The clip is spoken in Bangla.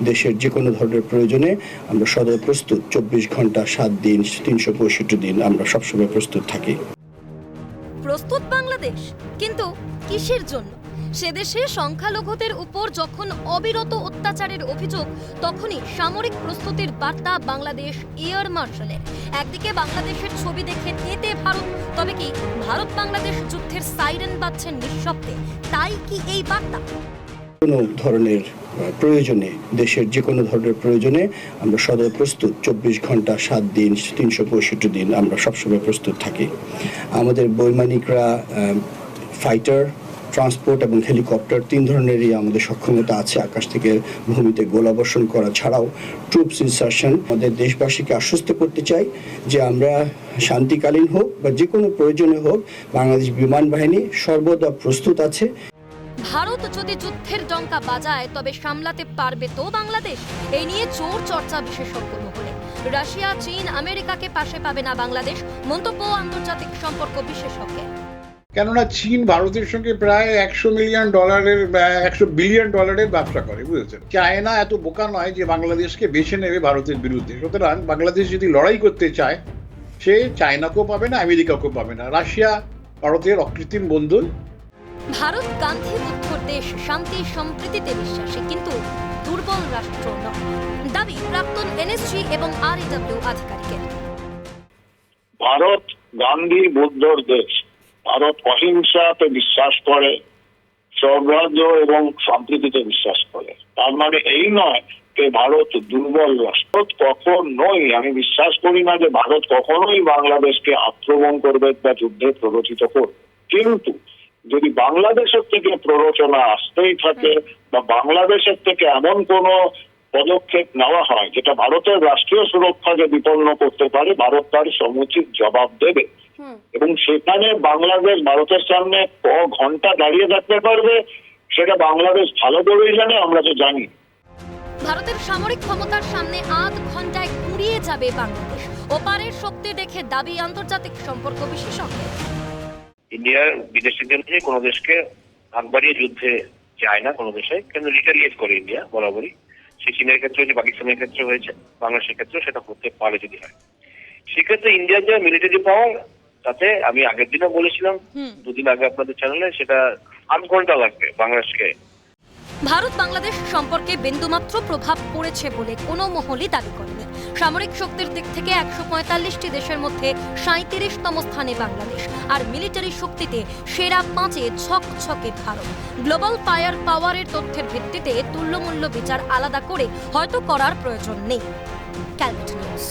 দেশের যে কোনো ধরনের প্রয়োজনে আমরা সদা প্রস্তুত। 24 ঘন্টা 7 দিন 365 দিন আমরা সবসময় প্রস্তুত থাকি। প্রস্তুত বাংলাদেশ, কিন্তু কিসের জন্য? সে দেশে সংখ্যালঘুদের উপর যখন অবিরত অত্যাচারের অভিযোগ, তখনই সামরিক প্রস্তুতির বার্তা বাংলাদেশ এয়ার মার্শালের। একদিকে বাংলাদেশের ছবি দেখে তেতে ভারত, তবে কি ভারত বাংলাদেশ যুদ্ধের সাইরেন বাজছে নিঃশব্দে? তাই কি এই বার্তা? কোনো ধরনের প্রয়োজনে, দেশের যে কোনো ধরনের প্রয়োজনে আমরা সদা প্রস্তুত। 24 ঘন্টা 7 দিন 365 দিন আমরা সবসময় প্রস্তুত থাকি। আমাদের বৈমানিকরা ফাইটার, ট্রান্সপোর্ট এবং হেলিকপ্টার 3 ধরনেরই আমাদের সক্ষমতা আছে। আকাশ থেকে ভূমিতে গোলাবর্ষণ করা ছাড়াও ট্রুপস ইনসারশন। আমাদের দেশবাসীকে আশ্বস্ত করতে চাই যে আমরা শান্তিকালীন হোক বা যে কোনো প্রয়োজনে হোক, বাংলাদেশ বিমান বাহিনী সর্বদা প্রস্তুত আছে। ভারত যদি যুদ্ধের ডঙ্কা বাজায় তবে সামলাতে পারবে তো বাংলাদেশ? এই নিয়ে জোর চর্চা বিশেষজ্ঞ মহলে। রাশিয়া, চীন, আমেরিকাকে পাশে পাবে না বাংলাদেশ, মন্তব্য আন্তর্জাতিক সম্পর্ক বিশেষজ্ঞের। কেননা চীন ভারতের সঙ্গে প্রায় $100 বিলিয়ন ডলারের ব্যবসা করে, বুঝেছেন। চায়না এত বোকা নয় যে বাংলাদেশকে বেছে নেবে ভারতের বিরুদ্ধে। সুতরাং বাংলাদেশ যদি লড়াই করতে চায়, সে চায়নাকেও পাবে না, আমেরিকাকেও পাবে না। রাশিয়া ভারতের অকৃত্রিম বন্ধু। ভারত গান্ধী বুদ্ধর দেশ, শান্তি সম্প্রীতিতে বিশ্বাসী, কিন্তু দুর্বল রাষ্ট্র নয়, দাবি প্রাক্তন এনএসজি এবং আরএডব্লিউ আধিকারিকের। ভারত গান্ধী বুদ্ধর দেশ। ভারত অহিংসাতে বিশ্বাস করে, সৌহার্দ্য এবং সম্প্রীতিতে বিশ্বাস করে। তার মানে এই নয় যে ভারত দুর্বল রাষ্ট্র। কখনোই আমি বিশ্বাস করি না যে ভারত কখনোই বাংলাদেশকে আক্রমণ করবে বা যুদ্ধে প্ররোচিত করবে। কিন্তু যদি বাংলাদেশের থেকে প্ররোচনা আসতেই থাকে বা বাংলাদেশের থেকে এমন কোনো পদক্ষেপ নেওয়া হয় যেটা ভারতের রাষ্ট্রীয় সুরক্ষাকে বিপন্ন করতে পারে, ভারত তার সমুচিত জবাব দেবে। এবং সেখানে বাংলাদেশ ভারতের সামনে ঘন্টা দাঁড়িয়ে থাকতে পারবে, সেটা বাংলাদেশ ভালো করেই জানে, আমরা তো জানি। ভারতের সামরিক ক্ষমতার সামনে আধ ঘন্টায় কুড়িয়ে যাবে বাংলাদেশ। ওপারের শক্তি দেখে দাবি আন্তর্জাতিক সম্পর্ক বিশেষজ্ঞের। ইন্ডিয়ার বিদেশিদের নিয়ে কোনো দেশকে হাত বাড়িয়ে যুদ্ধে যায় না কোনো দেশে, কিন্তু রিটালিয়েট করে ইন্ডিয়া বরাবরই। সে চীনের ক্ষেত্রে হয়েছে, পাকিস্তানের ক্ষেত্রে হয়েছে, বাংলাদেশের ক্ষেত্রেও সেটা হতে পারে যদি হয়। সেক্ষেত্রে ইন্ডিয়ার যে মিলিটারি পাওয়ার, তাতে আমি আগের দিনও বলেছিলাম, 2 দিন আগে আপনাদের চ্যানেলে, সেটা 8 ঘন্টা লাগবে বাংলাদেশকে। ভারত বাংলাদেশ সম্পর্কে বিন্দুমাত্র প্রভাব পড়েছে বলে কোনো মহলই দাবি করেনি। সামরিক শক্তির দিক থেকে 145টি দেশের মধ্যে 37তম স্থানে বাংলাদেশ, আর মিলিটারি শক্তিতে সেরা 5-এ ছকছকে ভারত। গ্লোবাল ফায়ার পাওয়ারের তথ্যের ভিত্তিতে তুল্যমূল্য বিচার আলাদা করে হয়তো করার প্রয়োজন নেই। ক্যালকাটা নিউজ।